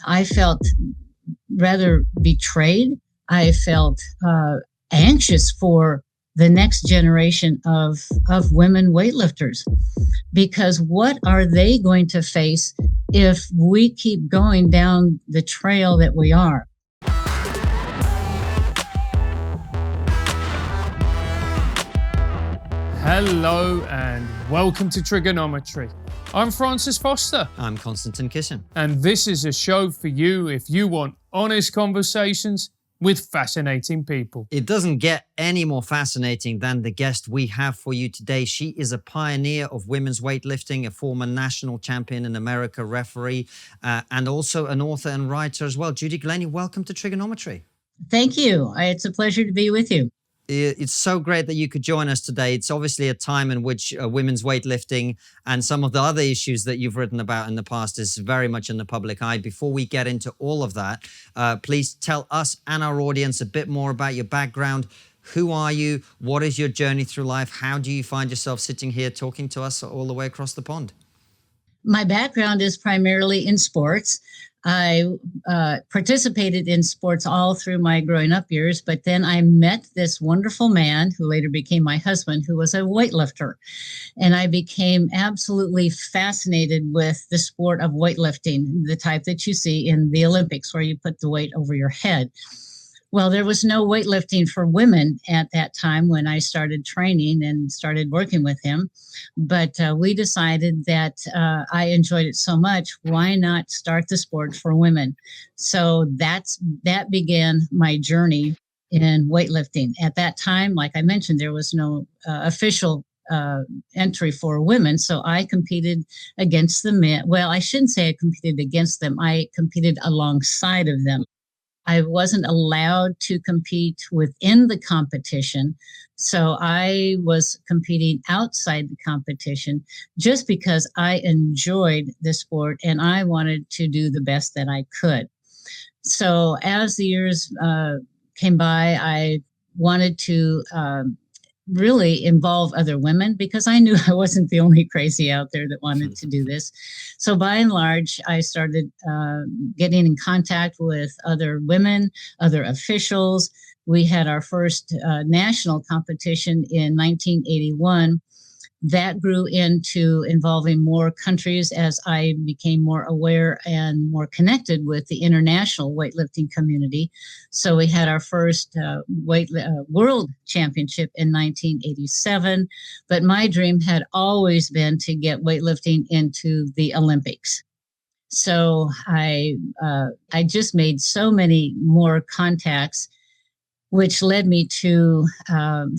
I felt rather betrayed. I felt anxious for the next generation of women weightlifters, because what are they going to face if we keep going down the trail that we are? Hello and welcome to TRIGGERnometry. I'm Francis Foster. I'm Konstantin Kisin. And this is a show for you if you want honest conversations with fascinating people. It doesn't get any more fascinating than the guest we have for you today. She is a pioneer of women's weightlifting, a former national champion in America, referee, and also an author and writer as well. Judy Glenney, welcome to TRIGGERnometry. Thank you. It's a pleasure to be with you. It's so great that you could join us today. It's obviously a time in which women's weightlifting and some of the other issues that you've written about in the past is very much in the public eye. Before we get into all of that, please tell us and our audience a bit more about your background. Who are you? What is your journey through life? How do you find yourself sitting here talking to us all the way across the pond? My background is primarily in sports. I participated in sports all through my growing up years, but then I met this wonderful man who later became my husband, who was a weightlifter. And I became absolutely fascinated with the sport of weightlifting, the type that you see in the Olympics, where you put the weight over your head. Well, there was no weightlifting for women at that time when I started training and started working with him. But we decided that I enjoyed it so much, why not start the sport for women? So that began my journey in weightlifting. At that time, like I mentioned, there was no official entry for women. So I competed against the men. Well, I shouldn't say I competed against them. I competed alongside of them. I wasn't allowed to compete within the competition. So I was competing outside the competition just because I enjoyed the sport and I wanted to do the best that I could. So as the years came by, I wanted to really involve other women because I knew I wasn't the only crazy out there that wanted to do this. So by and large, I started getting in contact with other women, other officials. We had our first national competition in 1981. That grew into involving more countries as I became more aware and more connected with the international weightlifting community. So we had our first world championship in 1987. But my dream had always been to get weightlifting into the Olympics. So I just made so many more contacts, which led me to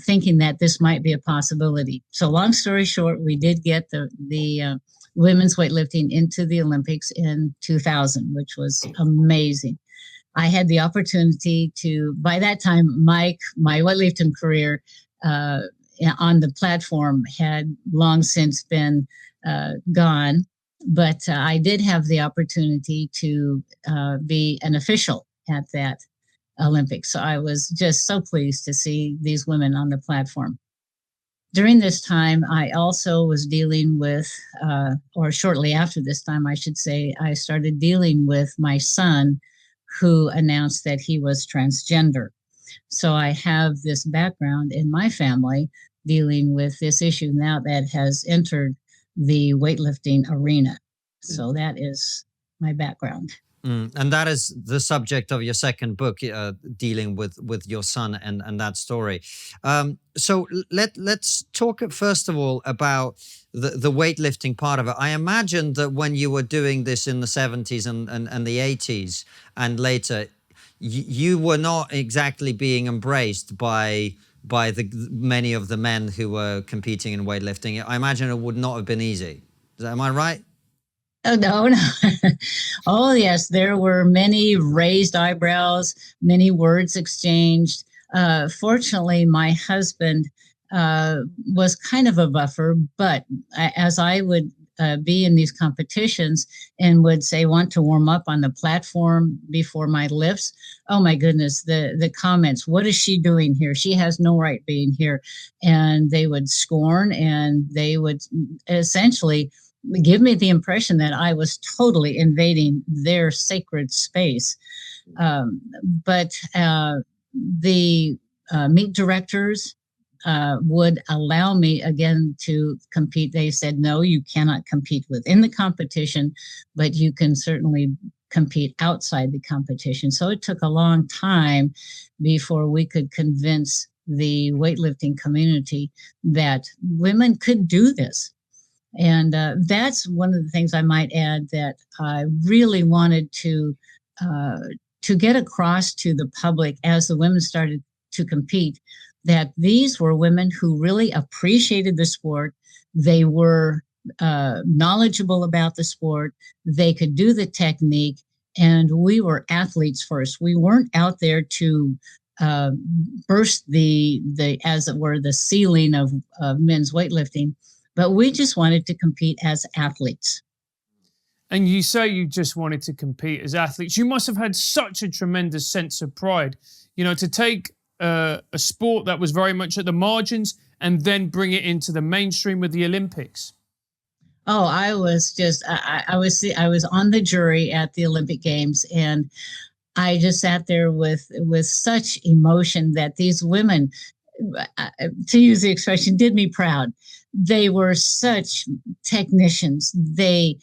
thinking that this might be a possibility. So long story short, we did get the women's weightlifting into the Olympics in 2000, which was amazing. I had the opportunity to, by that time, my weightlifting career on the platform had long since been gone, but I did have the opportunity to be an official at that Olympics. So I was just so pleased to see these women on the platform. During this time, I also was dealing with, or shortly after this time, I should say, I started dealing with my son who announced that he was transgender. So I have this background in my family dealing with this issue now that has entered the weightlifting arena. So that is my background. And that is the subject of your second book, dealing with your son and that story. So let's talk first of all about the weightlifting part of it. I imagine that when you were doing this in the 70s and the 80s and later, you were not exactly being embraced by many of the men who were competing in weightlifting. I imagine it would not have been easy. Am I right? Oh, no. Oh, yes, there were many raised eyebrows, many words exchanged. Fortunately, my husband was kind of a buffer, but as I would be in these competitions and would say, want to warm up on the platform before my lifts, oh my goodness, the comments, what is she doing here? She has no right being here. And they would scorn and they would essentially give me the impression that I was totally invading their sacred space. But the meet directors would allow me again to compete. They said, no, you cannot compete within the competition, but you can certainly compete outside the competition. So it took a long time before we could convince the weightlifting community that women could do this. And that's one of the things I might add that I really wanted to get across to the public as the women started to compete, that these were women who really appreciated the sport. They were knowledgeable about the sport. They could do the technique, and we were athletes first. We weren't out there to burst the as it were the ceiling of men's weightlifting, but we just wanted to compete as athletes. And you say you just wanted to compete as athletes. You must have had such a tremendous sense of pride, you know, to take a sport that was very much at the margins and then bring it into the mainstream with the Olympics. Oh, I was just, I was on the jury at the Olympic Games, and I just sat there with such emotion that these women, to use the expression, did me proud. They were such technicians. They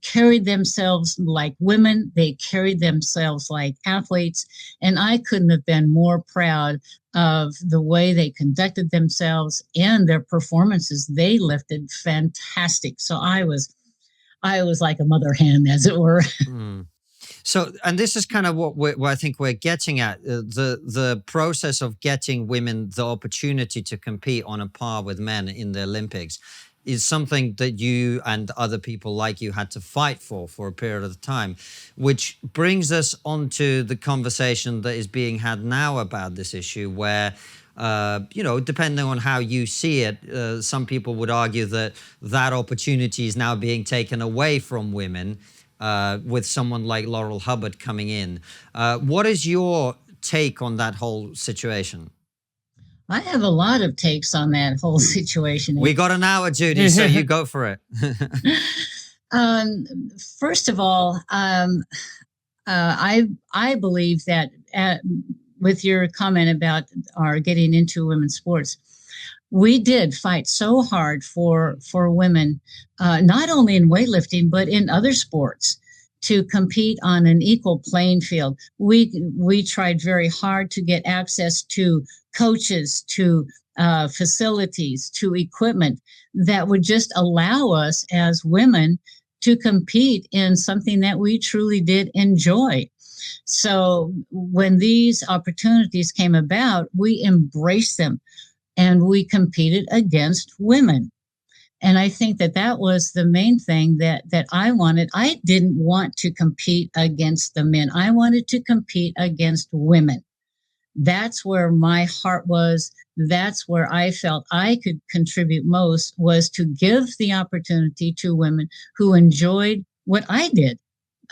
carried themselves like women. They carried themselves like athletes. And I couldn't have been more proud of the way they conducted themselves and their performances. They lifted fantastic. So I was like a mother hen, as it were. Mm. So, and this is kind of what I think we're getting at, the process of getting women the opportunity to compete on a par with men in the Olympics is something that you and other people like you had to fight for a period of time, which brings us onto the conversation that is being had now about this issue where, you know, depending on how you see it, some people would argue that that opportunity is now being taken away from women with someone like Laurel Hubbard coming in. What is your take on that whole situation? I have a lot of takes on that whole situation. We got an hour, Judy, so you go for it. First of all, I believe that with your comment about our getting into women's sports, we did fight so hard for women, not only in weightlifting, but in other sports, to compete on an equal playing field. We tried very hard to get access to coaches, to facilities, to equipment that would just allow us as women to compete in something that we truly did enjoy. So when these opportunities came about, we embraced them and we competed against women. And I think that that was the main thing that I wanted. I didn't want to compete against the men. I wanted to compete against women. That's where my heart was. That's where I felt I could contribute most, was to give the opportunity to women who enjoyed what I did.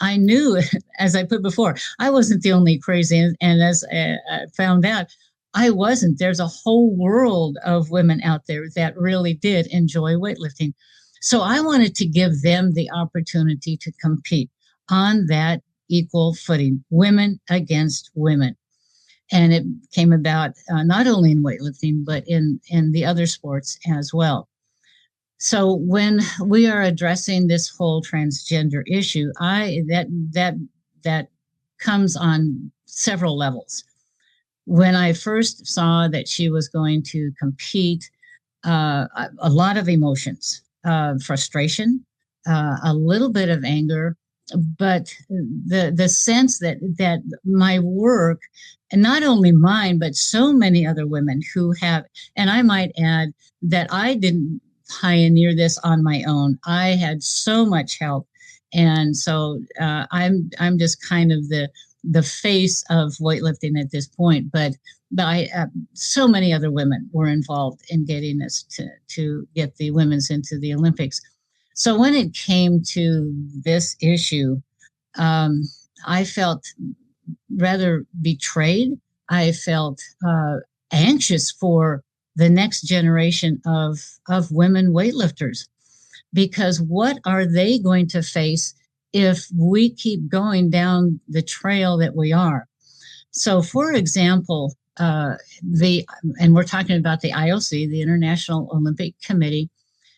I knew, as I put before, I wasn't the only crazy. And as I found out, I wasn't. There's a whole world of women out there that really did enjoy weightlifting. So I wanted to give them the opportunity to compete on that equal footing, women against women. And it came about not only in weightlifting, but in the other sports as well. So when we are addressing this whole transgender issue, that comes on several levels. When I first saw that she was going to compete, a lot of emotions, frustration, a little bit of anger, but the sense that my work, and not only mine, but so many other women who have, and I might add that I didn't pioneer this on my own. I had so much help. And so I'm just kind of the face of weightlifting at this point, but so many other women were involved in getting us to get the women's into the Olympics. So when it came to this issue, I felt rather betrayed. I felt anxious for the next generation of women weightlifters, because what are they going to face if we keep going down the trail that we are? So, for example, and we're talking about the IOC, the International Olympic Committee,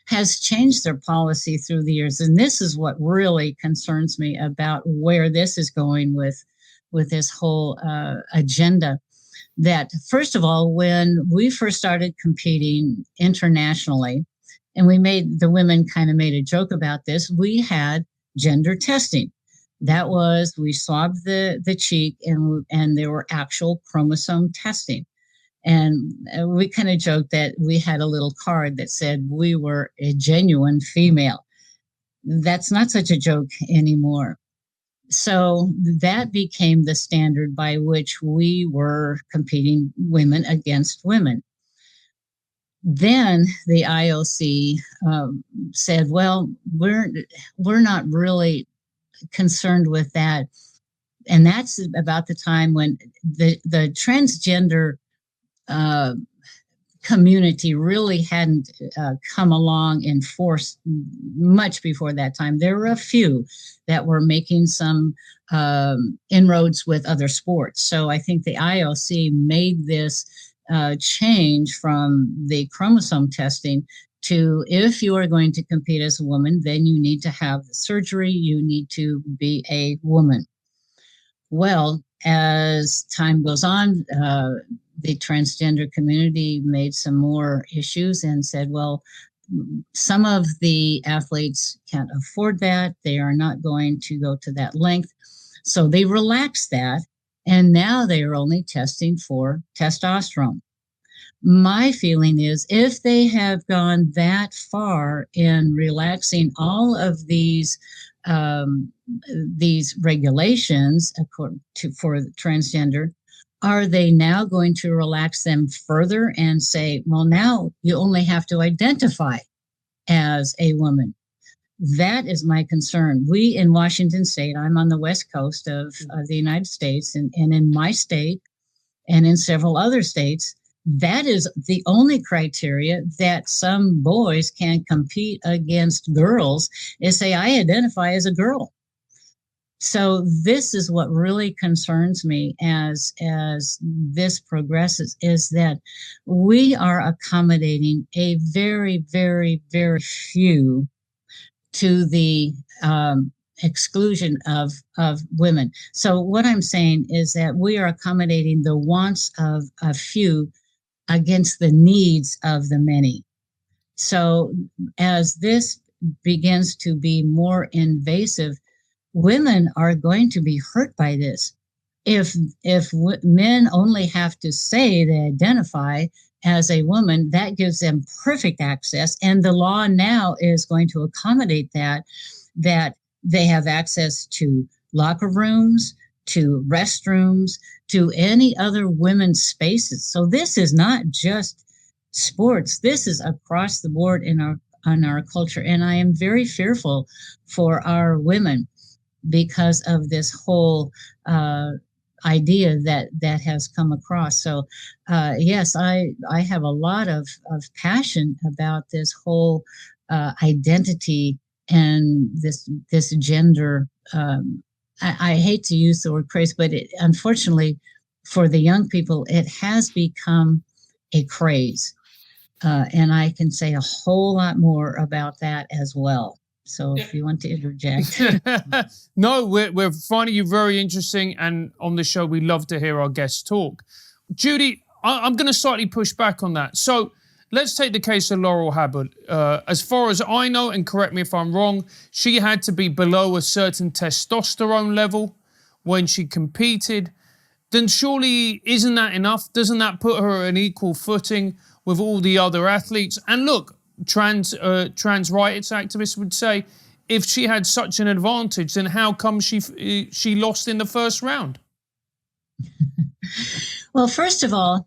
has changed their policy through the years, and this is what really concerns me about where this is going with this whole agenda. That first of all, when we first started competing internationally, and the women kind of made a joke about this, we had gender testing. That was, we swabbed the cheek, and there were actual chromosome testing. And we kind of joked that we had a little card that said we were a genuine female. That's not such a joke anymore. So that became the standard by which we were competing, women against women. Then the IOC said, well, we're not really concerned with that. And that's about the time when the transgender community really hadn't come along in force much before that time. There were a few that were making some inroads with other sports. So I think the IOC made this change from the chromosome testing to, if you are going to compete as a woman, then you need to have the surgery, you need to be a woman. Well, as time goes on, the transgender community made some more issues and said, well, some of the athletes can't afford that. They are not going to go to that length. So they relaxed that, and now they are only testing for testosterone. My feeling is, if they have gone that far in relaxing all of these regulations for transgender, are they now going to relax them further and say, well, now you only have to identify as a woman? That is my concern. We in Washington State, I'm on the West Coast of the United States, and in my state and in several other states, that is the only criteria that some boys can compete against girls, is say, I identify as a girl. So this is what really concerns me as this progresses, is that we are accommodating a very, very, very few to the exclusion of women. So what I'm saying is that we are accommodating the wants of a few against the needs of the many. So as this begins to be more invasive, women are going to be hurt by this. If men only have to say they identify as a woman, that gives them perfect access. And the law now is going to accommodate that they have access to locker rooms, to restrooms, to any other women's spaces. So this is not just sports. This is across the board in our culture. And I am very fearful for our women because of this whole idea that has come across. So yes, I have a lot of passion about this whole identity and this gender. I hate to use the word craze, but unfortunately for the young people, it has become a craze. And I can say a whole lot more about that as well. So if you want to interject. No, we're finding you very interesting. And on the show, we love to hear our guests talk. Judy, I'm going to slightly push back on that. So let's take the case of Laurel Hubbard. As far as I know, and correct me if I'm wrong, she had to be below a certain testosterone level when she competed. Then surely isn't that enough? Doesn't that put her on equal footing with all the other athletes? And look, trans rights activists would say, if she had such an advantage, then how come she lost in the first round? Well, first of all,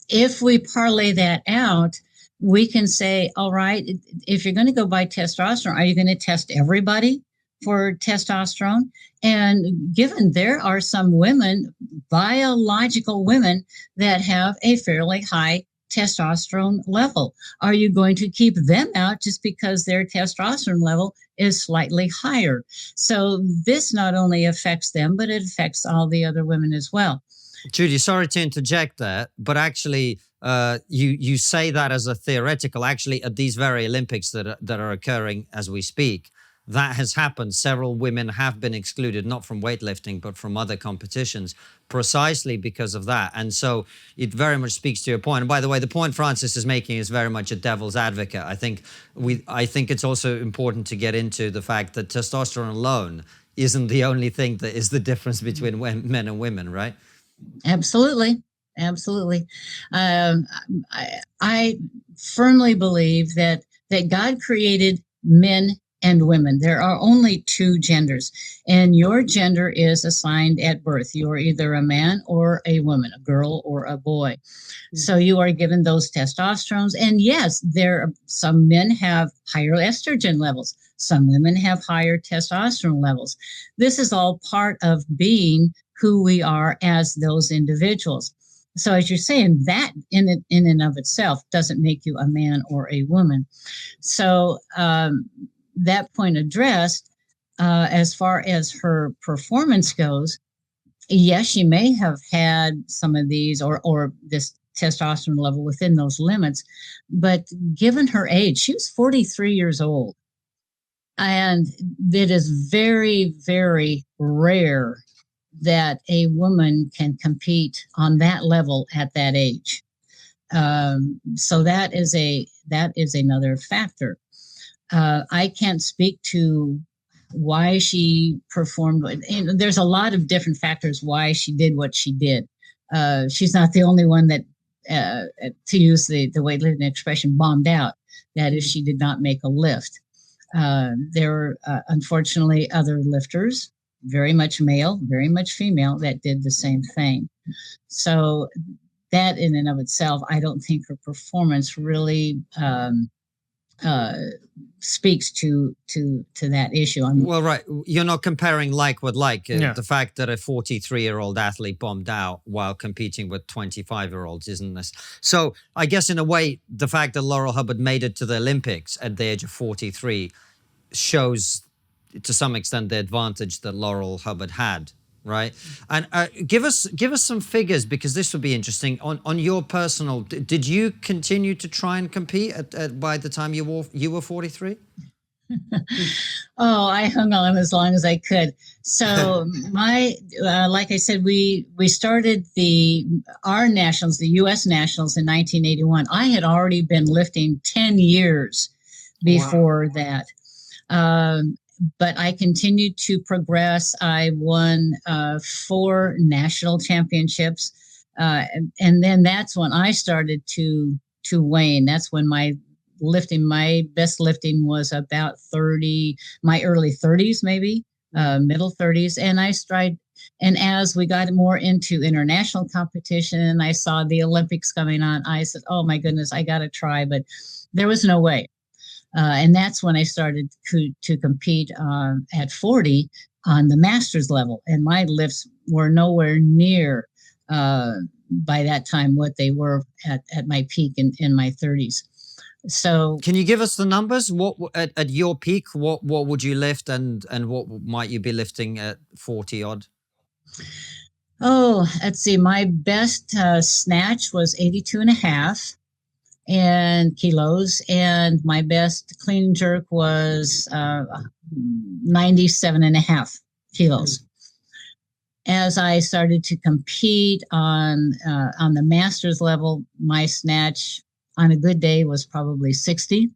if we parlay that out, we can say, all right, if you're going to go by testosterone, are you going to test everybody for testosterone? And given there are some women, biological women, that have a fairly high testosterone level? Are you going to keep them out just because their testosterone level is slightly higher? So this not only affects them, but it affects all the other women as well. Judy, sorry to interject there, but actually, you say that as a theoretical. Actually, at these very Olympics that are occurring as we speak, that has happened. Several women have been excluded, not from weightlifting, but from other competitions, precisely because of that. And so it very much speaks to your point. And by the way, the point Francis is making is very much a devil's advocate. I think it's also important to get into the fact that testosterone alone isn't the only thing that is the difference between men and women, right? Absolutely. Absolutely. I firmly believe that God created men and women. There are only two genders, and your gender is assigned at birth. You're either a man or a woman, a girl or a boy. So you are given those testosterones. And yes, some men have higher estrogen levels. Some women have higher testosterone levels. This is all part of being who we are as those individuals. So as you're saying, that in and of itself doesn't make you a man or a woman. So that point addressed, as far as her performance goes, yes, she may have had some of these or this testosterone level within those limits, but given her age, she was 43 years old. And it is very, very rare that a woman can compete on that level at that age. So that is another factor. I can't speak to why she performed. There's a lot of different factors why she did what she did. She's not the only one that, to use the weightlifting expression, bombed out. That is, she did not make a lift. There were, unfortunately, other lifters, very much male, very much female, that did the same thing. So that in and of itself, I don't think her performance really speaks to that issue. Well, right. You're not comparing like with like. The fact that a 43-year-old athlete bombed out while competing with 25-year-olds isn't this. So I guess in a way, the fact that Laurel Hubbard made it to the Olympics at the age of 43 shows to some extent the advantage that Laurel Hubbard had, right? And give us some figures, because this would be interesting. On your personal, did you continue to try and compete by the time you were 43? Oh, I hung on as long as I could. So like I said, we started our nationals, the U.S. nationals, in 1981. I had already been lifting 10 years before that. But I continued to progress. I won 4 national championships. And then that's when I started to wane. That's when my best lifting was about 30, my early 30s, maybe, middle 30s. And I tried, and as we got more into international competition and I saw the Olympics coming on, I said, oh my goodness, I got to try, but there was no way. And that's when I started to compete at 40 on the master's level. And my lifts were nowhere near, by that time, what they were at my peak in my 30s. So can you give us the numbers? What at your peak, what would you lift, and what might you be lifting at 40 odd? Oh, let's see. My best snatch was 82.5 kilos, and my best clean and jerk was 97.5 kilos. As I started to compete on the master's level, my snatch on a good day was probably 60.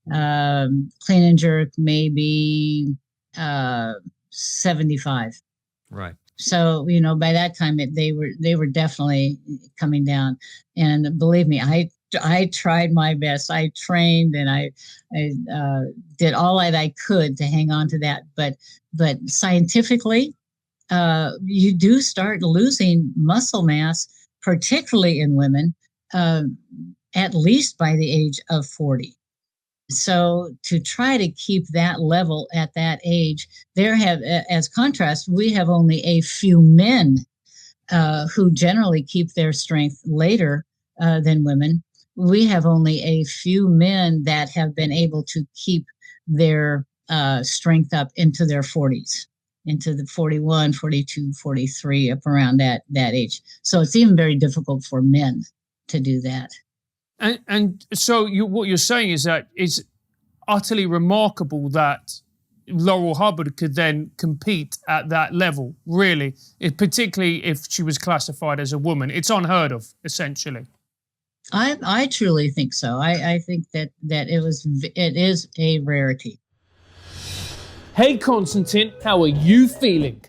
Clean and jerk maybe 75. Right. So by that time they were definitely coming down. And believe me, I tried my best. I trained and I did all that I could to hang on to that. But scientifically, you do start losing muscle mass, particularly in women, at least by the age of 40. So to try to keep that level at that age, as contrast, we have only a few men who generally keep their strength later, than women. We have only a few men that have been able to keep their strength up into their 40s, into the 41, 42, 43, up around that age. So it's even very difficult for men to do that. And so what you're saying is that it's utterly remarkable that Laurel Hubbard could then compete at that level, really, particularly if she was classified as a woman. It's unheard of, essentially. I truly think so. I think that it is a rarity. Hey, Konstantin, how are you feeling?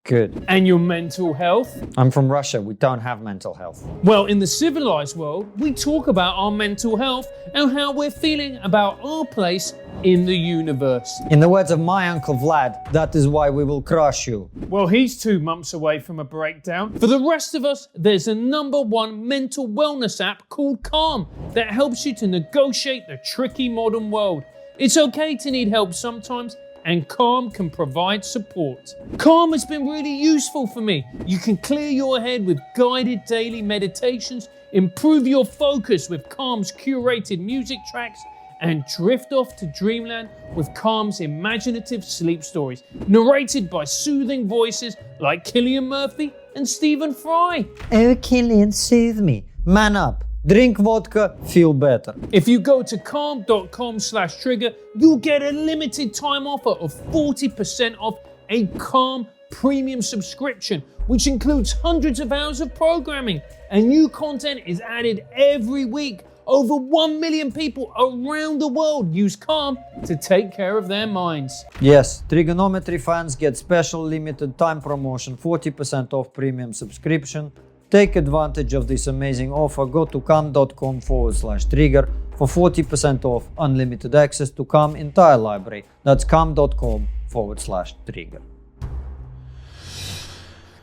Good. And your mental health? I'm from Russia. We don't have mental health. Well, in the civilized world, we talk about our mental health and how we're feeling about our place in the universe. In the words of my uncle Vlad, that is why we will crush you. Well, he's 2 months away from a breakdown. For the rest of us, there's a #1 mental wellness app called Calm that helps you to negotiate the tricky modern world. It's okay to need help sometimes, and Calm can provide support. Calm has been really useful for me. You can clear your head with guided daily meditations, improve your focus with Calm's curated music tracks, and drift off to dreamland with Calm's imaginative sleep stories, narrated by soothing voices like Cillian Murphy and Stephen Fry. Oh, Cillian, soothe me. Man up. Drink vodka, feel better. If you go to calm.com/trigger, you'll get a limited time offer of 40% off a Calm premium subscription, which includes hundreds of hours of programming, and new content is added every week. Over 1 million people around the world use Calm to take care of their minds. Yes, TRIGGERnometry fans get special limited time promotion, 40% off premium subscription. Take advantage of this amazing offer. Go to calm.com/trigger for 40% off unlimited access to Calm entire library. That's calm.com/trigger.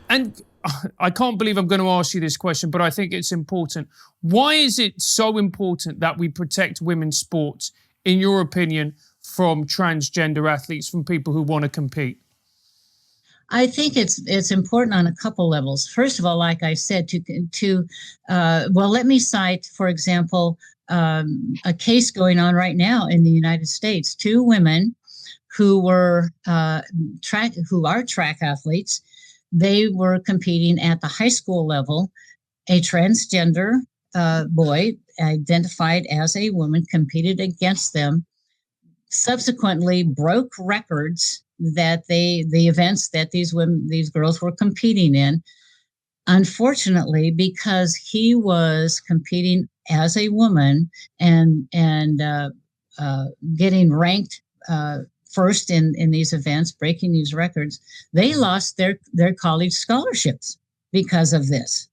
And I can't believe I'm going to ask you this question, but I think it's important. Why is it so important that we protect women's sports, in your opinion, from transgender athletes, from people who want to compete? I think it's important on a couple levels. First of all, like I said, let me cite, for example, a case going on right now in the United States. 2 women who are track athletes. They were competing at the high school level. A transgender boy identified as a woman competed against them, subsequently broke records that the events that these girls were competing in. Unfortunately, because he was competing as a woman and getting ranked first in these events, breaking these records, they lost their college scholarships because of this.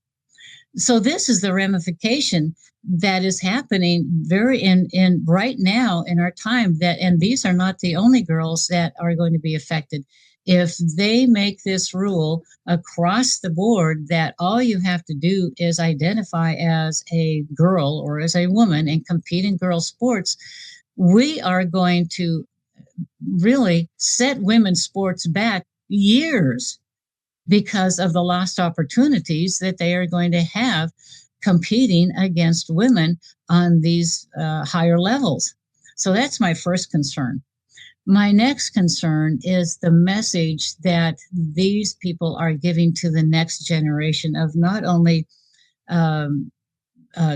So this is the ramification that is happening in right now in our time, and these are not the only girls that are going to be affected. If they make this rule across the board that all you have to do is identify as a girl or as a woman and compete in girls' sports, we are going to really set women's sports back years because of the lost opportunities that they are going to have competing against women on these higher levels. So that's my first concern. My next concern is the message that these people are giving to the next generation of not only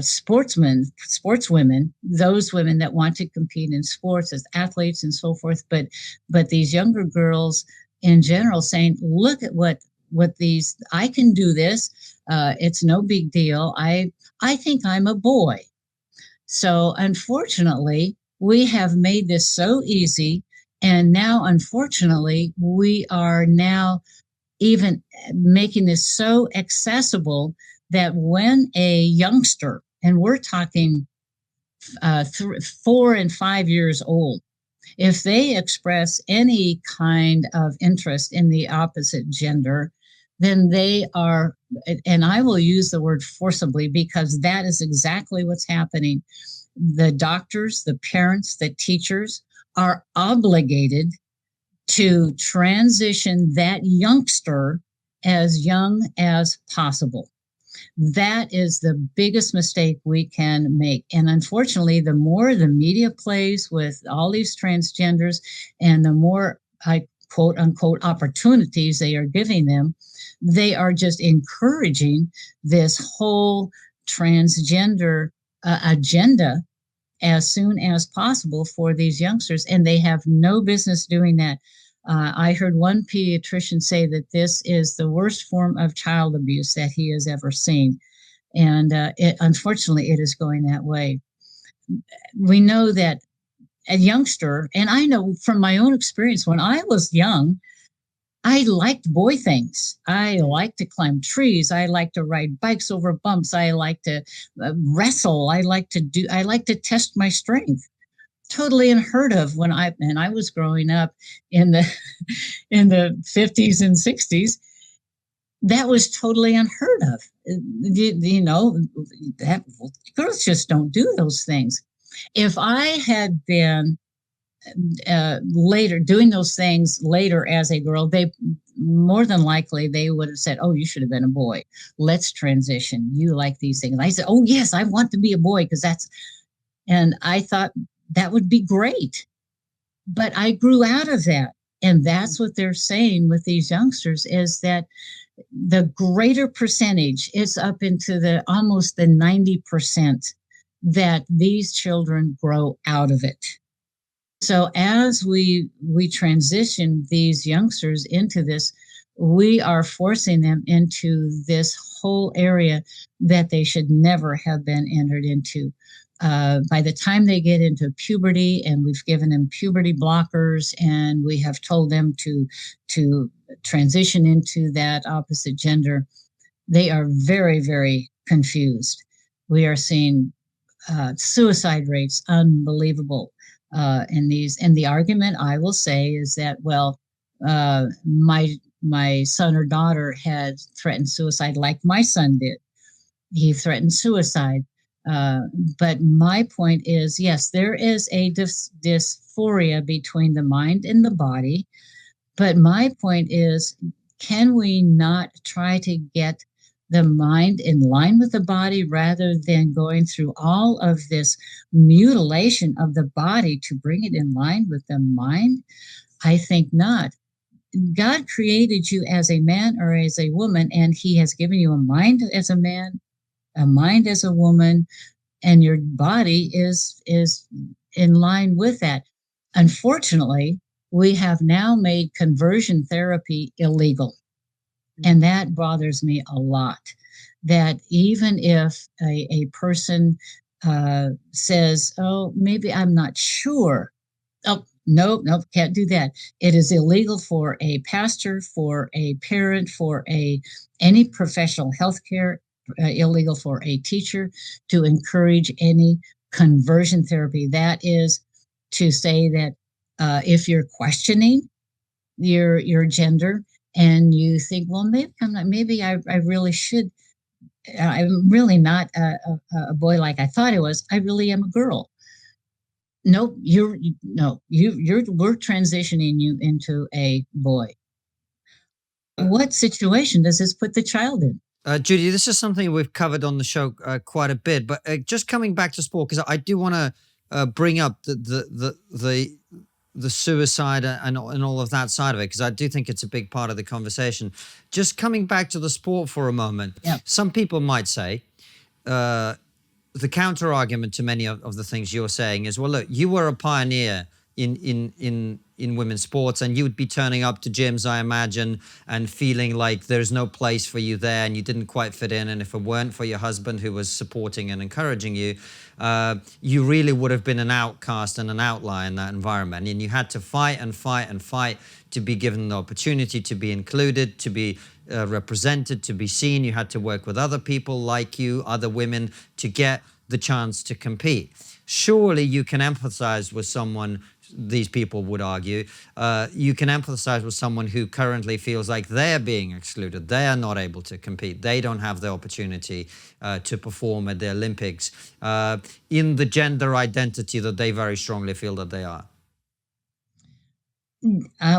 sportswomen, those women that want to compete in sports as athletes and so forth, but these younger girls in general saying, look at what these, I can do this. It's no big deal. I think I'm a boy. So unfortunately, we have made this so easy. And now, unfortunately, we are now even making this so accessible that when a youngster, and we're talking 4 and 5 years old, if they express any kind of interest in the opposite gender, then they are, and I will use the word forcibly because that is exactly what's happening. The doctors, the parents, the teachers are obligated to transition that youngster as young as possible. That is the biggest mistake we can make. And unfortunately, the more the media plays with all these transgenders and the more quote unquote opportunities they are giving them, they are just encouraging this whole transgender agenda as soon as possible for these youngsters, and they have no business doing that. I heard one pediatrician say that this is the worst form of child abuse that he has ever seen. And unfortunately, it is going that way. We know that a youngster, and I know from my own experience, when I was young, I liked boy things. I liked to climb trees. I liked to ride bikes over bumps. I liked to wrestle. I liked to test my strength. Totally unheard of when I was growing up in the in the 50s and 60s. That was totally unheard of. You know, that girls just don't do those things. If I had been later doing those things later as a girl, they more than likely they would have said, "Oh, you should have been a boy. Let's transition. You like these things." And I said, "Oh yes, I want to be a boy because that's," and I thought that would be great. But I grew out of that. And that's what they're saying with these youngsters is that the greater percentage is up into the almost the 90% that these children grow out of it. So as we transition these youngsters into this, we are forcing them into this whole area that they should never have been entered into. By the time they get into puberty, and we've given them puberty blockers, and we have told them to transition into that opposite gender, they are very, very confused. We are seeing suicide rates unbelievable in these. And the argument I will say is that, well, my son or daughter had threatened suicide like my son did. He threatened suicide. But my point is, yes, there is a dysphoria between the mind and the body. But my point is, can we not try to get the mind in line with the body rather than going through all of this mutilation of the body to bring it in line with the mind? I think not. God created you as a man or as a woman, and he has given you a mind as a man, a mind as a woman, and your body is in line with that. Unfortunately, we have now made conversion therapy illegal. And that bothers me a lot. That even if a person says, "Oh, maybe I'm not sure," oh, nope, can't do that. It is illegal for a pastor, for a parent, for any professional healthcare, illegal for a teacher to encourage any conversion therapy. That is to say that if you're questioning your gender and you think, well, maybe I'm not, maybe I really should. I'm really not a boy like I thought I was. I really am a girl. Nope, we're transitioning you into a boy. What situation does this put the child in? Judy, this is something we've covered on the show quite a bit, but just coming back to sport, because I do want to bring up the suicide and all of that side of it, because I do think it's a big part of the conversation. Just coming back to the sport for a moment, Yep. Some people might say, the counter argument to many of the things you're saying is, well, look, you were a pioneer in women's sports, and you would be turning up to gyms, I imagine, and feeling like there's no place for you there and you didn't quite fit in. And if it weren't for your husband who was supporting and encouraging you, you really would have been an outcast and an outlier in that environment. And you had to fight and fight and fight to be given the opportunity to be included, to be represented, to be seen. You had to work with other people like you, other women, to get the chance to compete. Surely you can empathize with someone, these people would argue, you can empathize with someone who currently feels like they're being excluded. They are not able to compete. They don't have the opportunity to perform at the Olympics in the gender identity that they very strongly feel that they are.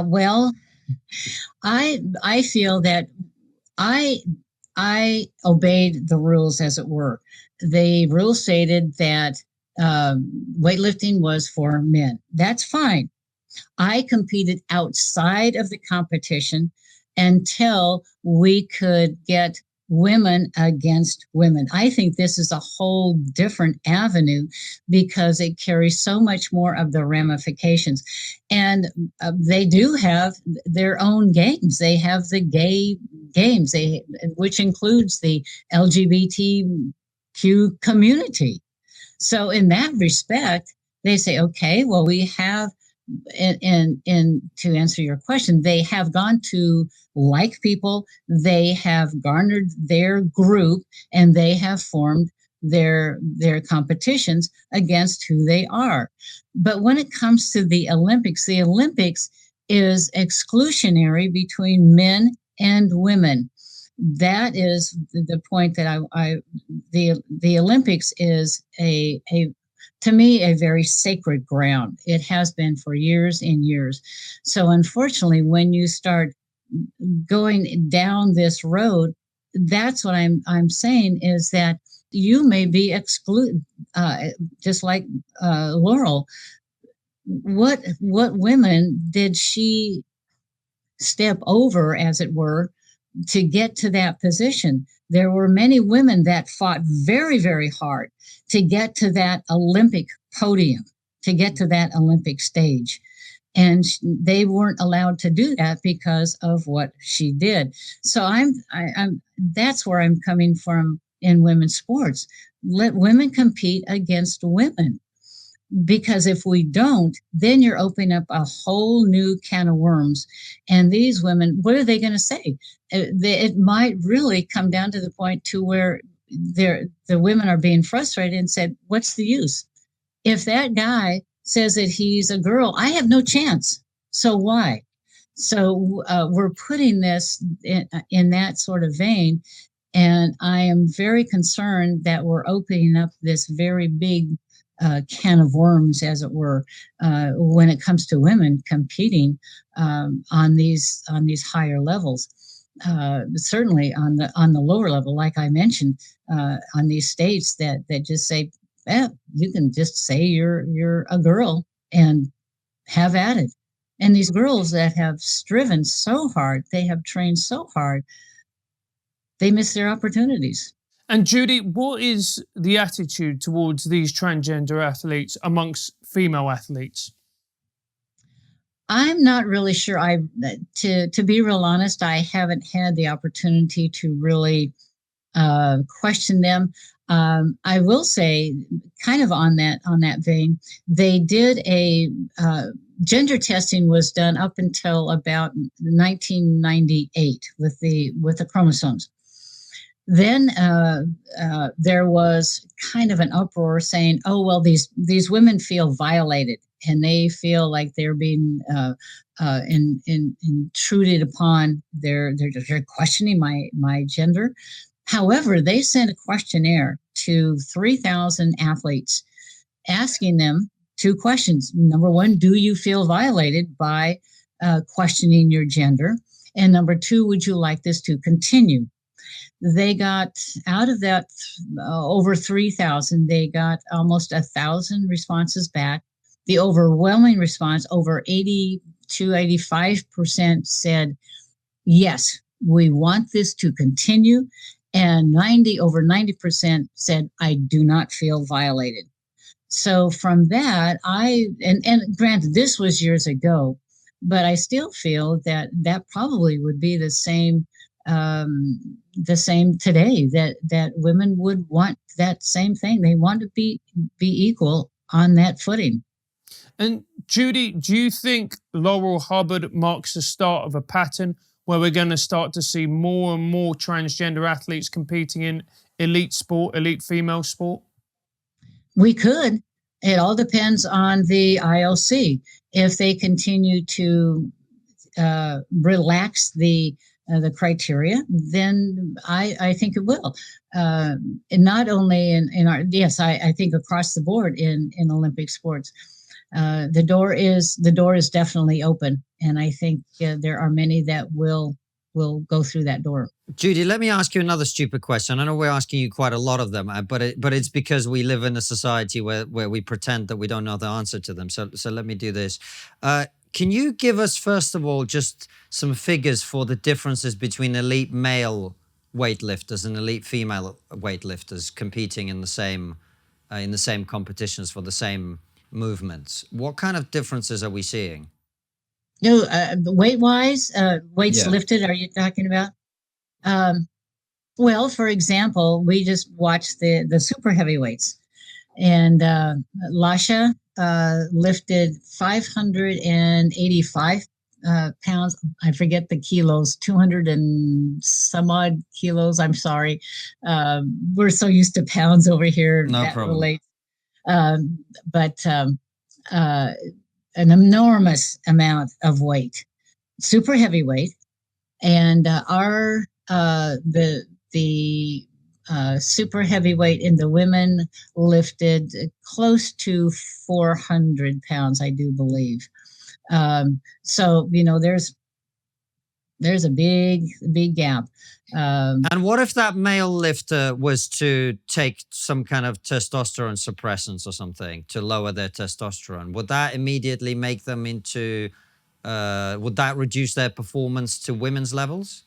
Well, I feel that I I obeyed the rules, as it were. The rules stated that weightlifting was for men. That's fine. I competed outside of the competition until we could get women against women. I think this is a whole different avenue because it carries so much more of the ramifications. And they do have their own games. They have the gay games, which includes the LGBTQ community. So in that respect, they say, okay, well, we have, and to answer your question, they have gone to like people, they have garnered their group, and they have formed their competitions against who they are. But when it comes to the Olympics is exclusionary between men and women. That is the point that the Olympics is to me, a very sacred ground. It has been for years and years. So unfortunately, when you start going down this road, that's what I'm saying is that you may be excluded, just like Laurel. What women did she step over, as it were, to get to that position? There were many women that fought very, very hard to get to that Olympic podium, to get to that Olympic stage. And they weren't allowed to do that because of what she did. So I'm that's where I'm coming from in women's sports. Let women compete against women. Because if we don't, then you're opening up a whole new can of worms. And these women, what are they going to say? It might really come down to the point to where the women are being frustrated and said, what's the use? If that guy says that he's a girl, I have no chance. So why? So we're putting this in that sort of vein. And I am very concerned that we're opening up this very big can of worms, as it were, when it comes to women competing on these higher levels. Certainly on the lower level, like I mentioned, on these states that just say, you can just say you're a girl and have at it. And these girls that have striven so hard, they have trained so hard, they miss their opportunities. And Judy, what is the attitude towards these transgender athletes amongst female athletes? I'm not really sure. To be real honest, I haven't had the opportunity to really question them. I will say, kind of on that vein, they did a gender testing was done up until about 1998 with the chromosomes. Then there was kind of an uproar saying, "Oh well, these women feel violated and they feel like they're being intruded upon. They're questioning my gender." However, they sent a questionnaire to 3,000 athletes, asking them two questions. Number one, do you feel violated by questioning your gender? And number two, would you like this to continue? They got out of that over 3,000, they got almost 1,000 responses back. The overwhelming response, over 80 to 85%, said, yes, we want this to continue. And over 90% said, I do not feel violated. So from that, and granted, this was years ago, but I still feel that probably would be the same today, that women would want that same thing. They want to be equal on that footing. And Judy, do you think Laurel Hubbard marks the start of a pattern where we're going to start to see more and more transgender athletes competing in elite sport, elite female sport? We could. It all depends on the IOC. If they continue to relax the criteria, then I think it will. And not only in our, yes, I think across the board in Olympic sports, the door is definitely open, and I think there are many that will will go through that door. Judy, let me ask you another stupid question. I know we're asking you quite a lot of them, but it's because we live in a society where we pretend that we don't know the answer to them. So let me do this. Can you give us, first of all, just some figures for the differences between elite male weightlifters and elite female weightlifters competing in the same competitions for the same movements? What kind of differences are we seeing? No, weight-wise, weights Yeah. lifted, are you talking about? Well, for example, we just watched the super heavyweights, and Lasha lifted 585 pounds. I forget the kilos, 200 and some odd kilos. I'm sorry. We're so used to pounds over here. No that problem. relates. But an enormous amount of weight, super heavyweight, and the super heavyweight in the women lifted close to 400 pounds, I do believe. So there's a big gap. And what if that male lifter was to take some kind of testosterone suppressants or something to lower their testosterone? Would that immediately make them into, would that reduce their performance to women's levels?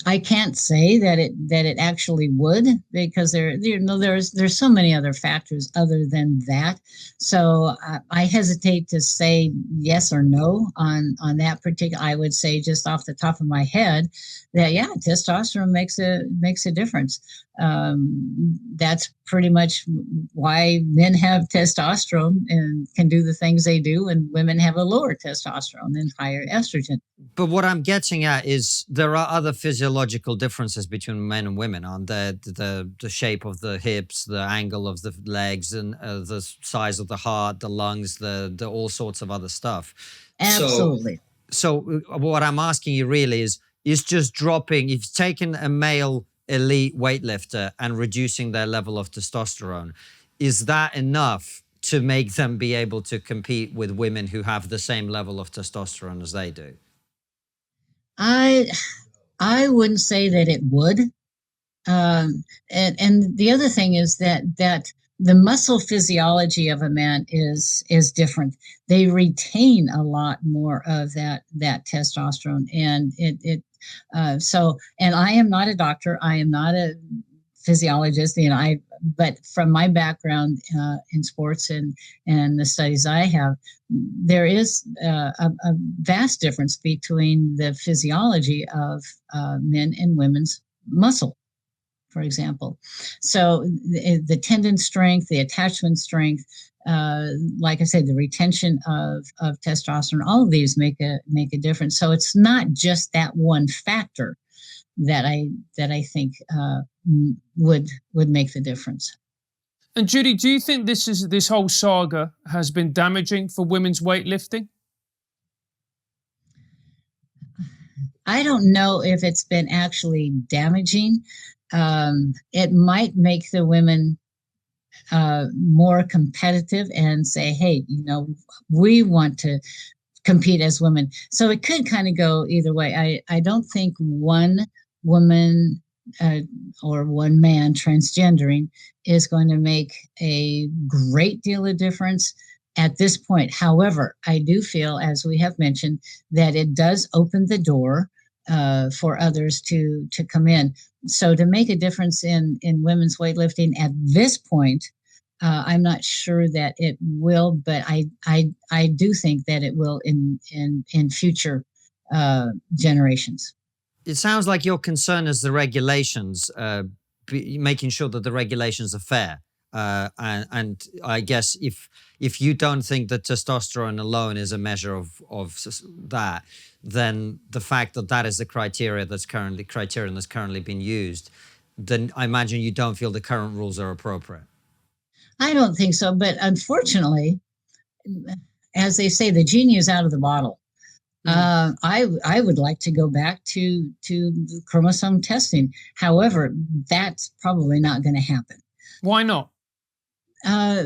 I can't say that it actually would, because there's so many other factors other than that. So I hesitate to say yes or no on that particular. I would say just off the top of my head that yeah, testosterone makes a difference. That's pretty much why men have testosterone and can do the things they do, and women have a lower testosterone and higher estrogen. But what I'm getting at is there are other physiological differences between men and women, aren't there? The shape of the hips, the angle of the legs, and the size of the heart, the lungs, the all sorts of other stuff. Absolutely. So what I'm asking you really is just dropping, if you've taken a male elite weightlifter and reducing their level of testosterone, is that enough to make them be able to compete with women who have the same level of testosterone as they do? I wouldn't say that it would. And the other thing is that the muscle physiology of a man is different. They retain a lot more of that testosterone, and so. And I am not a doctor. I am not a physiologist. But from my background in sports and the studies I have, there is a vast difference between the physiology of men and women's muscle, for example. So the tendon strength, the attachment strength, like I said, the retention of testosterone, all of these make a difference. So it's not just that one factor that I think would make the difference. And Judy, do you think this whole saga has been damaging for women's weightlifting? I don't know if it's been actually damaging. It might make the women more competitive and say, hey, we want to compete as women. So it could kind of go either way. I don't think one woman or one man transgendering is going to make a great deal of difference at this point. However, I do feel, as we have mentioned, that it does open the door for others to come in. So to make a difference in women's weightlifting at this point, I'm not sure that it will, but I do think that it will in future generations. It sounds like your concern is the regulations, making sure that the regulations are fair. And I guess if you don't think that testosterone alone is a measure of that, then the fact that is the criterion that's currently being used, then I imagine you don't feel the current rules are appropriate. I don't think so, but unfortunately, as they say, the genie is out of the bottle. I would like to go back to chromosome testing. However, that's probably not going to happen. Why not? uh,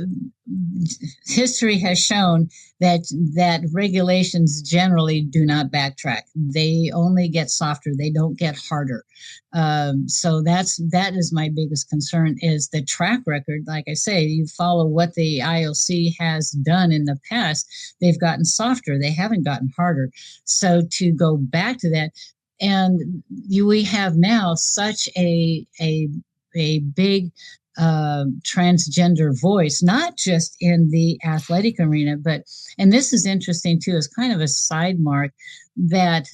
history has shown that regulations generally do not backtrack. They only get softer. They don't get harder. So that is my biggest concern is the track record. Like I say, you follow what the IOC has done in the past. They've gotten softer. They haven't gotten harder. So to go back to that, and we have now such a big transgender voice, not just in the athletic arena, but, and this is interesting too, as kind of a side mark, that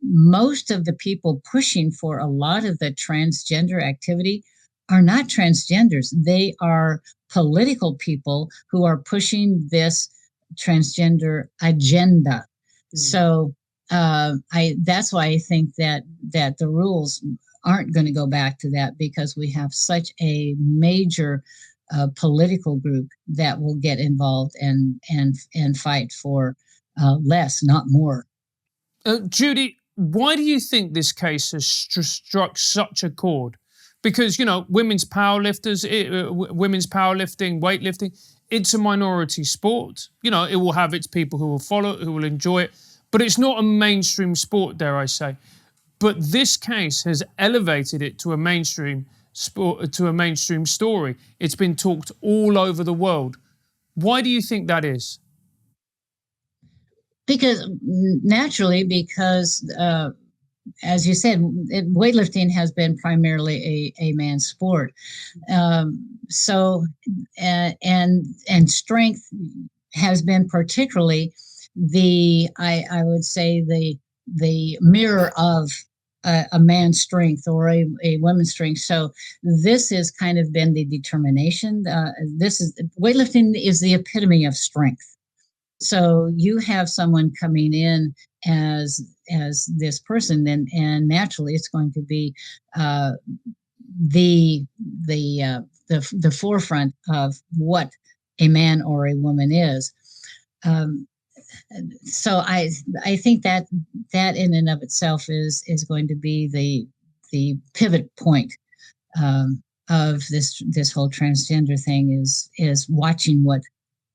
most of the people pushing for a lot of the transgender activity are not transgenders. They are political people who are pushing this transgender agenda. So that's why I think that the rules aren't going to go back to that, because we have such a major political group that will get involved and fight for less, not more. Judy, why do you think this case has struck such a chord? Because, you know, women's powerlifters, women's powerlifting, weightlifting, it's a minority sport. You know, it will have its people who will follow it, who will enjoy it, but it's not a mainstream sport, dare I say. But this case has elevated it to a mainstream sport, to a mainstream story. It's been talked all over the world. Why do you think that is? Because as you said, weightlifting has been primarily a man's sport. So strength has been particularly I would say the mirror of a man's strength or a woman's strength. So this has kind of been the determination. Weightlifting is the epitome of strength. So you have someone coming in as this person, and naturally it's going to be the forefront of what a man or a woman is. So I think that in and of itself is going to be the pivot point of this whole transgender thing is watching what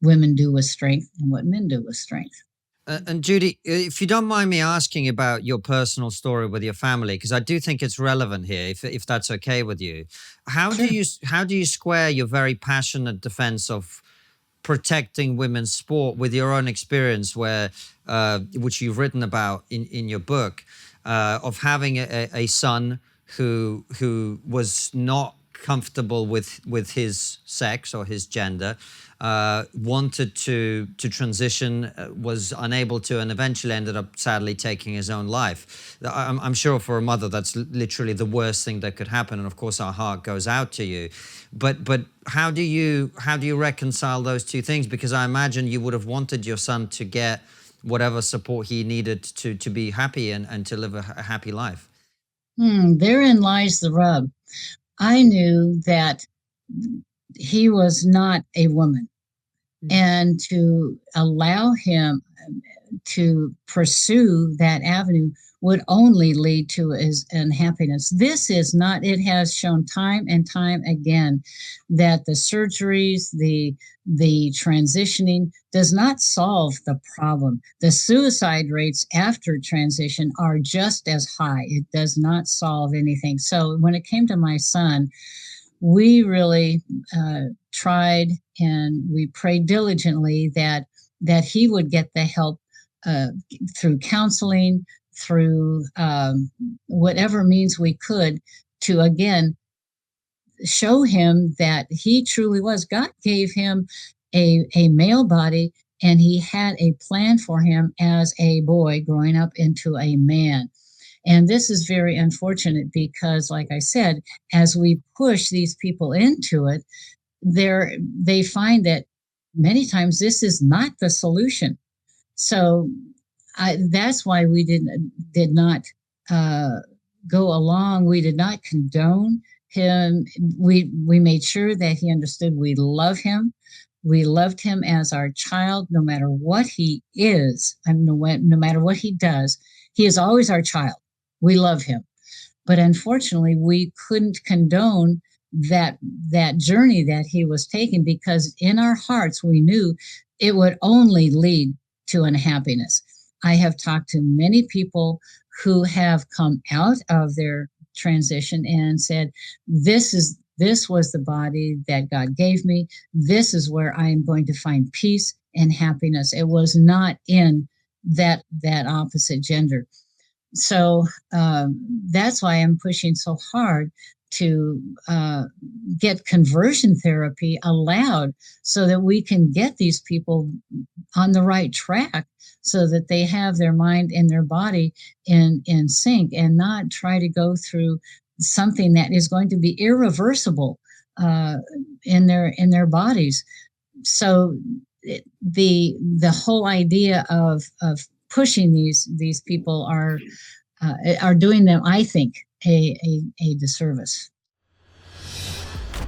women do with strength and what men do with strength. And Judy, if you don't mind me asking about your personal story with your family, because I do think it's relevant here, if that's okay with you. How do you square your very passionate defense of protecting women's sport with your own experience, where which you've written about in your book, of having a son who was not comfortable with his sex or his gender, wanted to transition, was unable to, and eventually ended up sadly taking his own life. I'm sure for a mother that's literally the worst thing that could happen, and of course our heart goes out to you. But how do you reconcile those two things? Because I imagine you would have wanted your son to get whatever support he needed to be happy and to live a happy life. Therein lies the rub. I knew that he was not a woman, and to allow him to pursue that avenue would only lead to his unhappiness. This is not, it has shown time and time again that the surgeries, the transitioning does not solve the problem. The suicide rates after transition are just as high. It does not solve anything. So when it came to my son, we really tried, and we prayed diligently that he would get the help through counseling, through whatever means we could, to again show him that he truly was. God gave him a male body, and he had a plan for him as a boy growing up into a man. And this is very unfortunate because, like I said, as we push these people into it, they find that many times this is not the solution. So that's why we did not go along. We did not condone him. We made sure that he understood we love him. We loved him as our child, no matter what he is, and no matter what he does. He is always our child. We love him. But unfortunately, we couldn't condone that journey that he was taking, because in our hearts we knew it would only lead to unhappiness. I have talked to many people who have come out of their transition and said, this was the body that God gave me. This is where I am going to find peace and happiness. It was not in that opposite gender. So that's why I'm pushing so hard to get conversion therapy allowed, so that we can get these people on the right track, so that they have their mind and their body in sync, and not try to go through something that is going to be irreversible in their bodies. So the whole idea of pushing these people are doing them, I think, a disservice.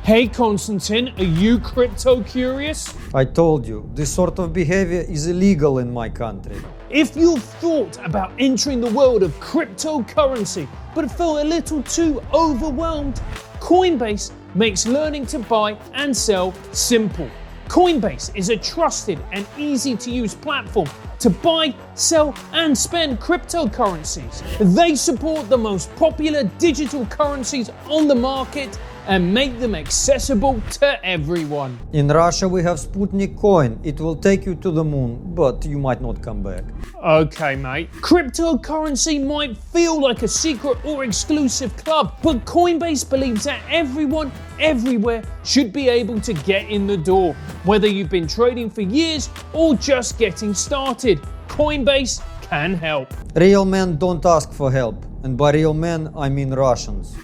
Hey Konstantin, are you crypto curious? I told you, this sort of behavior is illegal in my country. If you've thought about entering the world of cryptocurrency but feel a little too overwhelmed, Coinbase makes learning to buy and sell simple. Coinbase is a trusted and easy to use platform to buy, sell and spend cryptocurrencies. They support the most popular digital currencies on the market and make them accessible to everyone. In Russia we have Sputnik coin. It will take you to the moon, but you might not come back. Okay, mate. Cryptocurrency might feel like a secret or exclusive club, but Coinbase believes that everyone, everywhere should be able to get in the door. Whether you've been trading for years or just getting started, Coinbase can help. Real men don't ask for help. And by real men, I mean Russians.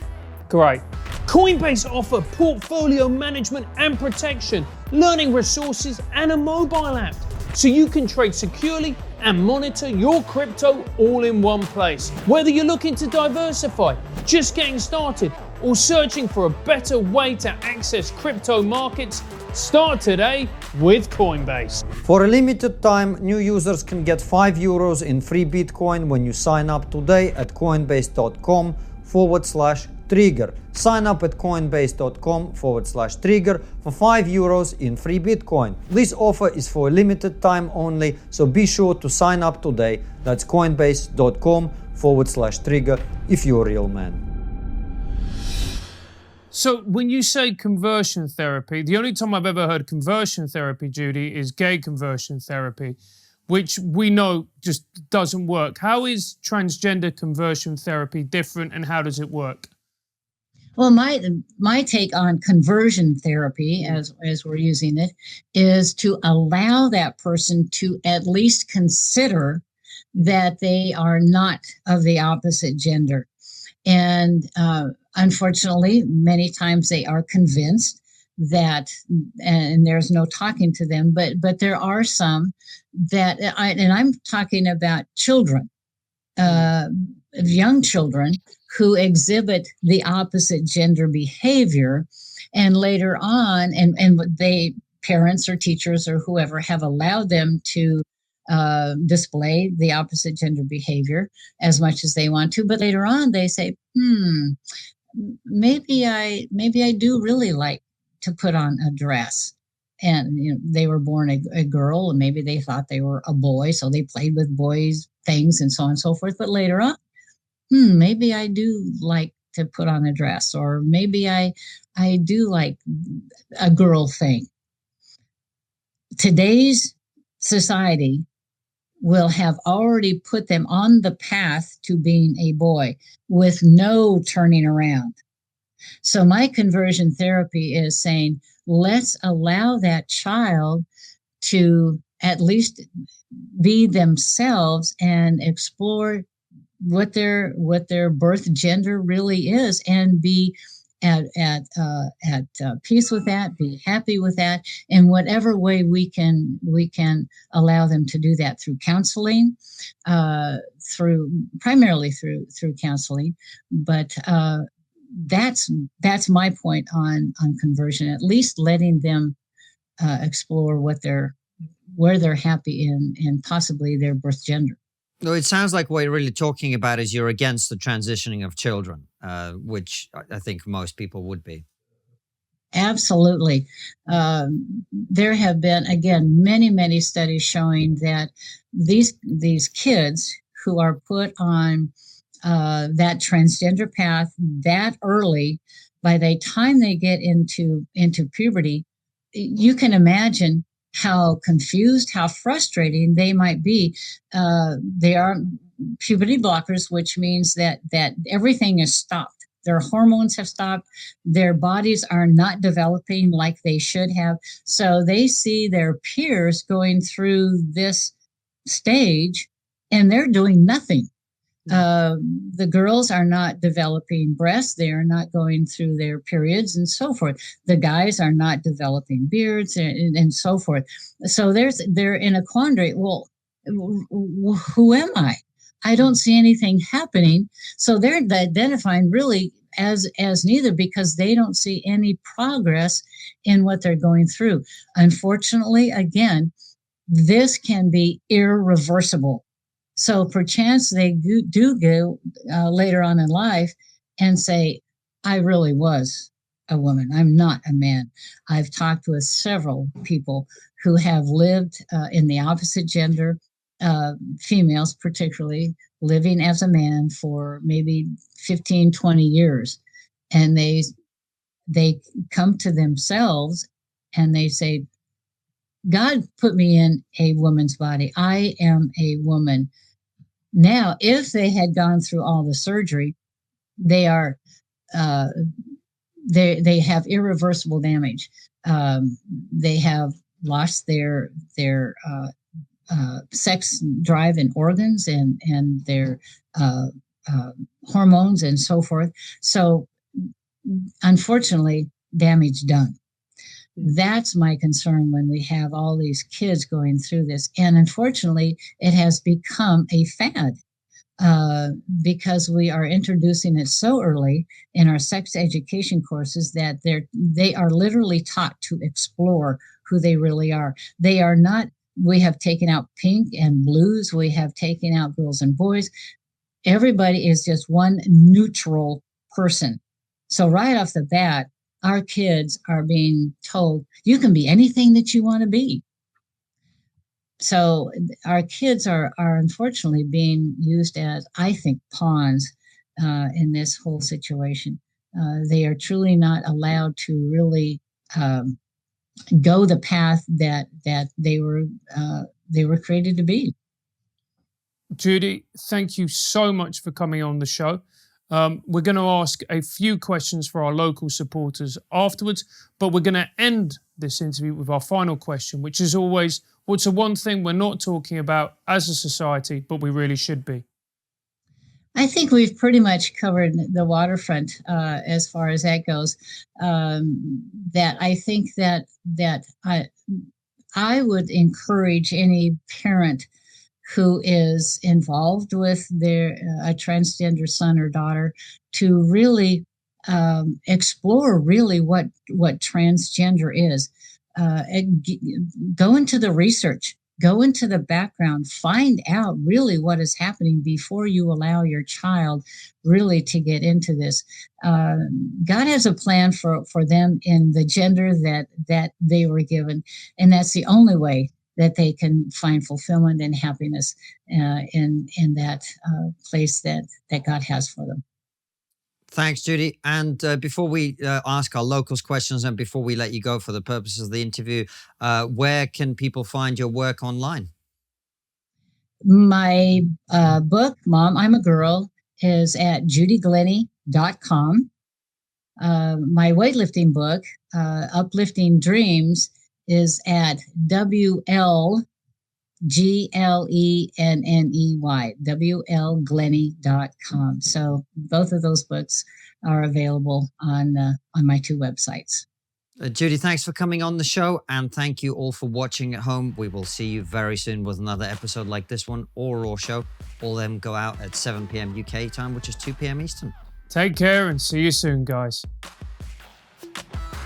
Great. Coinbase offer portfolio management and protection, learning resources and a mobile app, so you can trade securely and monitor your crypto all in one place. Whether you're looking to diversify, just getting started, or searching for a better way to access crypto markets, start today with Coinbase. For a limited time, new users can get €5 in free Bitcoin when you sign up today at coinbase.com/trigger. Sign up at coinbase.com/trigger for €5 in free Bitcoin. This offer is for a limited time only, so be sure to sign up today. That's coinbase.com/trigger if you're a real man. So when you say conversion therapy, the only time I've ever heard conversion therapy, Judy, is gay conversion therapy, which we know just doesn't work. How is transgender conversion therapy different, and how does it work? Well, my take on conversion therapy, as we're using it, is to allow that person to at least consider that they are not of the opposite gender. And unfortunately, many times they are convinced that, and there's no talking to them, but there are some that, and I'm talking about children, young children who exhibit the opposite gender behavior, and later on, and they, parents or teachers or whoever, have allowed them to display the opposite gender behavior as much as they want to, but later on they say, maybe I do really like to put on a dress. And they were born a girl, and maybe they thought they were a boy, so they played with boys' things and so on and so forth. But later on, maybe I do like to put on a dress, or maybe I do like a girl thing. Today's society will have already put them on the path to being a boy with no turning around. So my conversion therapy is saying, let's allow that child to at least be themselves and explore what their birth gender really is, and be at peace with that, be happy with that, in whatever way we can allow them to do that, through counseling, primarily through counseling. But that's my point on conversion. At least letting them explore where they're happy in possibly their birth gender. No, it sounds like what you're really talking about is you're against the transitioning of children, which I think most people would be. Absolutely. There have been, again, many studies showing that these kids who are put on that transgender path that early, by the time they get into puberty, you can imagine how confused, how frustrating they might be. They are puberty blockers, which means that everything is stopped. Their hormones have stopped. Their bodies are not developing like they should have. So they see their peers going through this stage and they're doing nothing. The girls are not developing breasts. They are not going through their periods and so forth. The guys are not developing beards and so forth. So they're in a quandary. Well, who am I? I don't see anything happening. So they're identifying really as neither, because they don't see any progress in what they're going through. Unfortunately, again, this can be irreversible. So perchance they do go later on in life and say, I really was a woman. I'm not a man. I've talked with several people who have lived in the opposite gender, females particularly, living as a man for maybe 15, 20 years. And they come to themselves and they say, God put me in a woman's body. I am a woman. Now, if they had gone through all the surgery, they are they have irreversible damage. They have lost their sex drive and organs and their hormones and so forth. So, unfortunately, damage done. That's my concern when we have all these kids going through this. And unfortunately, it has become a fad because we are introducing it so early in our sex education courses that they are literally taught to explore who they really are. They are not, we have taken out pink and blues. We have taken out girls and boys. Everybody is just one neutral person. So right off the bat, our kids are being told, you can be anything that you want to be. So our kids are unfortunately being used as, I think, pawns in this whole situation. They are truly not allowed to really go the path that they were created to be. Judy, thank you so much for coming on the show. We're going to ask a few questions for our local supporters afterwards, but we're going to end this interview with our final question, which is always, what's the one thing we're not talking about as a society, but we really should be? I think we've pretty much covered the waterfront as far as that goes. That I think that I would encourage any parent who is involved with a transgender son or daughter to really explore really what transgender is. Go into the research, go into the background, find out really what is happening before you allow your child really to get into this. God has a plan for them in the gender that they were given, and that's the only way that they can find fulfillment and happiness in that place that God has for them. Thanks, Judy. And before we ask our locals questions and before we let you go for the purposes of the interview, where can people find your work online? My book, Mom, I'm a Girl, is at judyglenny.com. My weightlifting book, Uplifting Dreams, is at WLGLENNEY, WLGlenny.com. So both of those books are available on my two websites. Judy, thanks for coming on the show, and thank you all for watching at home. We will see you very soon with another episode like this one or Raw Show. All of them go out at 7 p.m. UK time, which is 2 p.m. Eastern. Take care and see you soon, guys.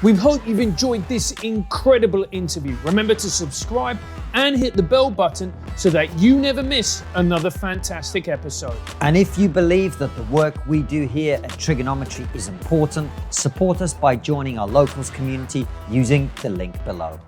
We hope you've enjoyed this incredible interview. Remember to subscribe and hit the bell button so that you never miss another fantastic episode. And if you believe that the work we do here at TRIGGERnometry is important, support us by joining our locals community using the link below.